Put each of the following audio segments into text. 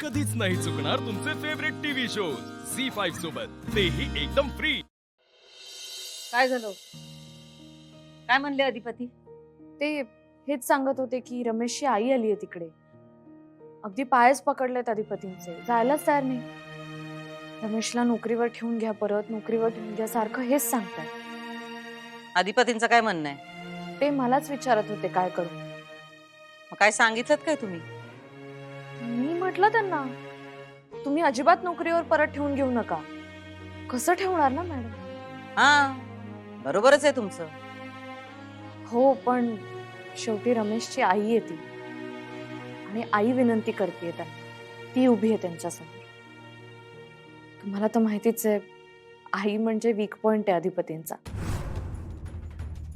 कधीच नाही चुकणार तुमचे फेवरेट टीव्ही शोज झी5 सोबत, तेही एकदम फ्री। काय झालं? काय म्हणले अधिपती? ते हेच सांगत होते की रमेशची आई आली आहे तिकडे, अगदी पायच पकडलेत अधिपतींचे, जायलाच तयार नाही। रमेशला नोकरीवर ठेवून घ्या, परत नोकरीवर ठेवून घ्या, सारखं हेच सांगताय। अधिपतींचं काय म्हणणं आहे? ते मलाच विचारत होते काय करू। मग काय सांगितलं काय तुम्ही? मी म्हटलं त्यांना, तुम्ही अजिबात नोकरीवर परत ठेवून घेऊ नका। कसं ठेवणार ना मॅडम? हा, बरोबरच आहे तुमचं। हो, पण शेवटी रमेशची आई येते आणि आई विनंती करते त्यांना, ती उभी आहे त्यांच्यासमोर। तुम्हाला तर माहितीच आहे, आई म्हणजे वीक पॉइंट आहे अधिपतींचा,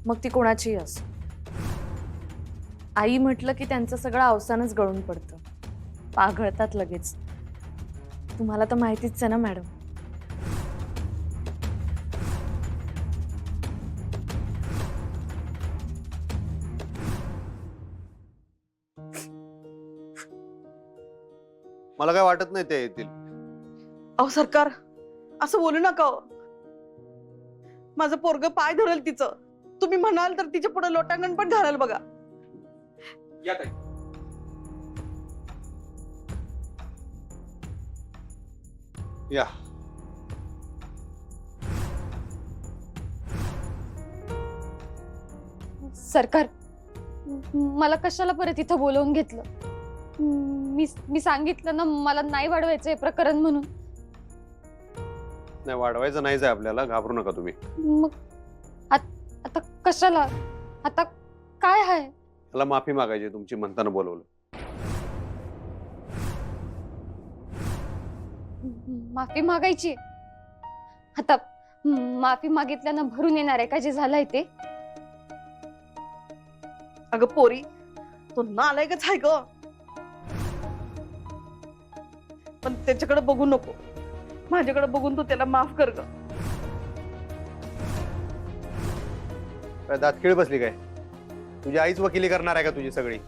मग ती कोणाचीही असो। आई म्हटलं की त्यांचं सगळं अवसानच गळून पडतं, पाघळतात लगेच। तुम्हाला तर माहितीच आहे ना मॅडम। मला काय वाटत नाही ते येतील। अहो सरकार, असं बोलू नका हो। माझं पोरग पाय धरेल तिचं, तुम्ही म्हणाल तर तिच्या पुढे लोटांगण पण घालाल बघा। या ताई। या। सरकार, मला कशाला परत इथं बोलवून घेतलं? मी सांगितलं ना, मला नाही वाढवायचंय प्रकरण म्हणून। नाही वाढवायचं नाहीच आहे आपल्याला, घाबरू नका तुम्ही। मग आता कशाला? आता काय आहे? त्याला माफी मागायची तुमची म्हणताना बोलवलं। माफी मागायची? आता माफी मागितल्यानं भरून येणार आहे का जे झालंय ते? अगं पोरी, तो नालायकच आहे ग, पण त्याच्याकडे बघू नको, माझ्याकडे बघून तू त्याला माफ कर ग। काय दातखिळ बसली काय? तुझी आईच वकिली करणार आहे का तुझी सगळी?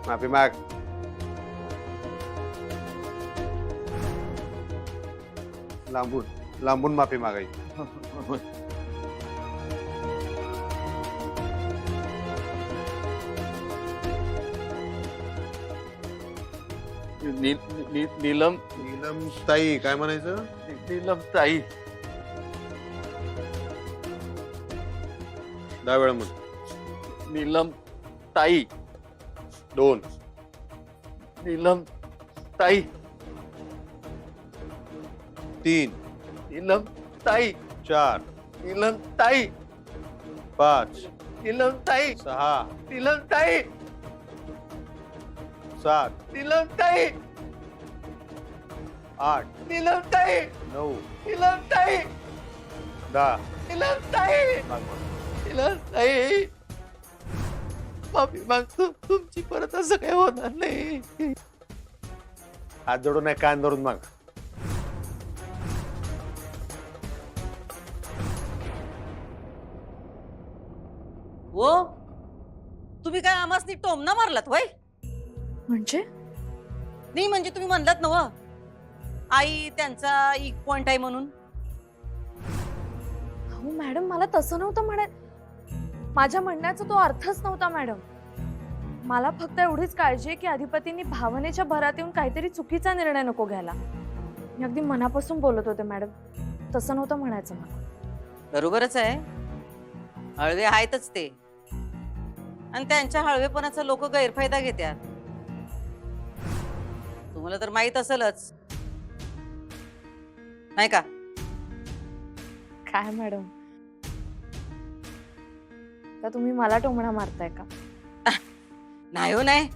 माफी माग। लांबून लांबून माफी मागायची। नीलम नीलम ताई काय म्हणायचं? नीलम ताई, 10 वेळा म्हण। नीलम ताई, 2 नीलम ताई, 3 नीलम ताई, 4 नीलम ताई, 5 नीलम ताई, 6 नीलम ताई, 7 नीलम ताई, 8 नीलम ताई, 9 नीलम ताई, 10 नीलम ताई, माग माग। नीलम ताई, माफी मागतो, तुमची परत असं काही होणार नाही। हात जोडून नाही, कान धरून माग। हो, तुम्ही काय आमासनी टोमना मारलात होय? म्हणजे नाही म्हणजे तुम्ही म्हणलात नव, आई त्यांचा एक पॉइंट आहे म्हणून। हो मॅडम, मला तसं नव्हतं म्हणाय, माझ्या म्हणण्याचा तो अर्थच नव्हता मॅडम। मला फक्त एवढीच काळजी आहे की अधिपतींनी भावनेच्या भरात येऊन काहीतरी चुकीचा निर्णय नको घ्यायला। मी अगदी मनापासून बोलत होते मॅडम, तसं नव्हतं म्हणायचं मला। बरोबरच आहे, हळवे आहेतच ते, आणि त्यांच्या हळवेपणाचा लोक गैरफायदा घेतात। तुम्हाला तर माहित असेलच नाही का? काय मॅडम, तर तुम्ही मला टोमणा मारताय का? नाही हो, नाही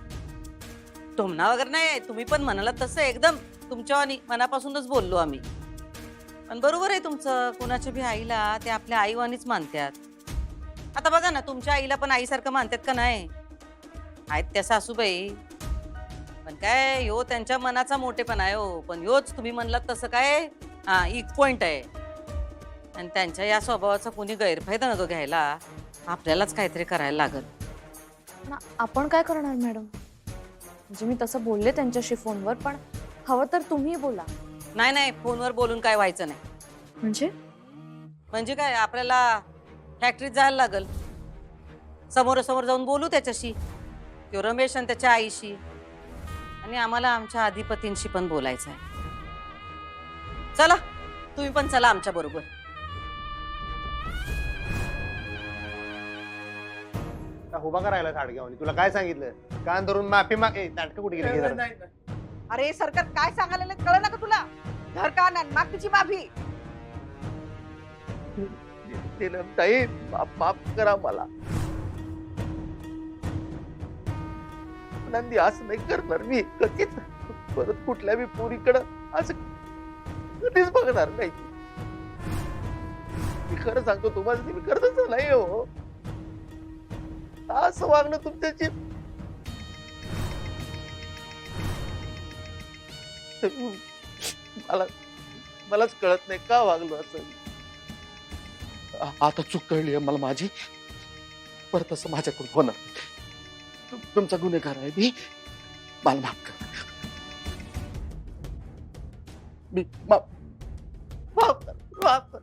टोमना वगैरे नाही, तुम्ही पण म्हणाला तसं एकदम तुमच्या आणि मनापासूनच बोललो आम्ही। पण बरोबर आहे तुमचं, कुणाच्या बी आईला ते आपल्या आईवानीच मानतात। आता बघा ना, तुमच्या आईला पण आईसारखं मानतात का नाही? आहेत त्या सासूबाई, पण काय ह्यो त्यांच्या मनाचा मोठेपणा आहे हो। पण ह्योच तुम्ही म्हणलात तसं काय, हा एक पॉइंट आहे, आणि त्यांच्या या स्वभावाचा कोणी गैरफायदा नको घ्यायला, आपल्यालाच काहीतरी करायला लागल। पण आपण काय करणार मॅडम? म्हणजे मी तसं बोलले त्यांच्याशी फोनवर, पण हवं तर तुम्ही बोला. नाही नाही, फोनवर बोलून काय व्हायचं नाही. म्हणजे म्हणजे काय, आपल्याला फॅक्टरीत जायला लागल, समोरासमोर जाऊन बोलू त्याच्याशी, तो रमेश आणि त्याच्या आईशी, आणि आम्हाला आमच्या अधिपतींशी पण बोलायचं आहे. चला, तुम्ही पण चला आमच्या बरोबर. उभा करायला ताडग्यावानी तुला काय सांगितलं? कान धरून माफी माग. ताटकं कुठे गेली? घे जरा. अरे सरकार काय सांगायला कळ ना का तुला? धर कान आणि माग तिची माफी. नीलमताई, माफ करा मला. नंदी असं नाही करणार मी कधीच. परत कुठल्या बी पोरीकडं असं कधीच बघणार नाही. मी खरं सांगतो तुम्हाला, मी करतच नाही हो. असं वागणं तुमच्याची मलाच कळत नाही का वागलो असं. आता चूक कळली मला माझी. परत असं माझ्याकडून होणार. तुमचा गुन्हेगार आहे मी. मला माफ करा. मी माफ करा.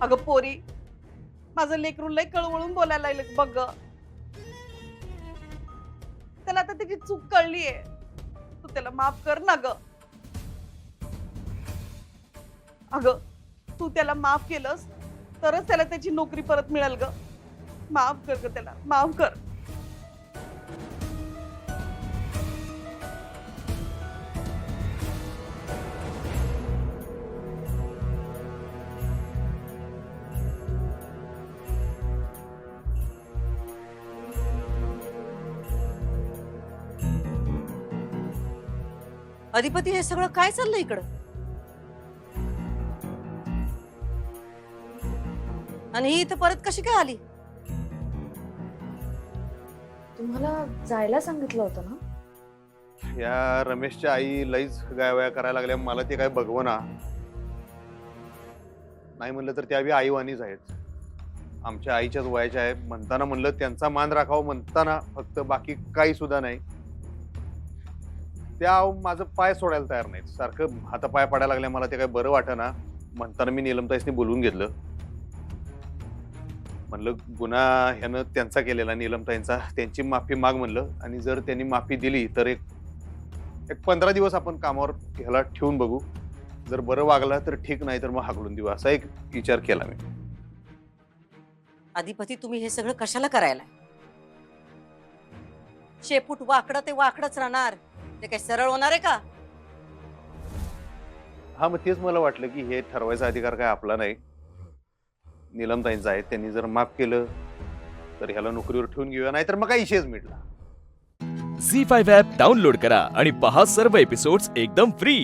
अगं पोरी, माझं लेकरू लय कळवळून बोलायला लागलं बघ ग. त्याला आता त्याची चूक कळलीये. तू त्याला माफ कर ना ग. अगं तू त्याला माफ केलंस तरच त्याला त्याची नोकरी परत मिळेल ग. माफ कर ग त्याला, माफ कर. अधिपती, हे सगळं काय चाललंय इकडं? आणि ही इथं परत कशी काय आली? तुम्हाला जायला सांगितलं होतं ना? या रमेशच्या आई लईच गायवाया करायला लागल्या. मला ते काय बघवना. नाही म्हणलं तर त्या बी आईवानीच आहेत. आमच्या आईच्याच वयाच्या आहे म्हणताना म्हणलं त्यांचा मान राखावं म्हणताना, फक्त बाकी काही सुद्धा नाही. त्या माझं पाय सोडायला तयार नाहीत. सारखं हातापाय पडायला लागल्या. मला ते काय बरं वाटेना. म्हणताना मी नीलमताईसनी बोलवून घेतलं. म्हणलं गुन्हा ह्यानं त्यांचा केलेला, नीलमताईंचा, त्यांची माफी माग म्हणलं. आणि जर त्यांनी माफी दिली तर एक 15 दिवस आपण कामावर ह्याला ठेवून बघू. जर बरं वागला तर ठीक, नाही तर मग हाकलून देऊ, असा एक विचार केला मी. अधिपती, तुम्ही हे सगळं कशाला करायला? शेपूट वाकडं ते वाकडच राहणार, ते काही सरळ होणार आहे का? हा, मग तेच मला वाटलं की हे ठरवायचा अधिकार काय आपला नाही, नीलमताईंचा आहे. त्यांनी जर माफ केलं तर ह्याला नोकरीवर ठेवून घेऊया, नाहीतर मग काही इशेच मिटला. झी5 ॲप डाउनलोड करा आणि पहा सर्व एपिसोड्स एकदम फ्री.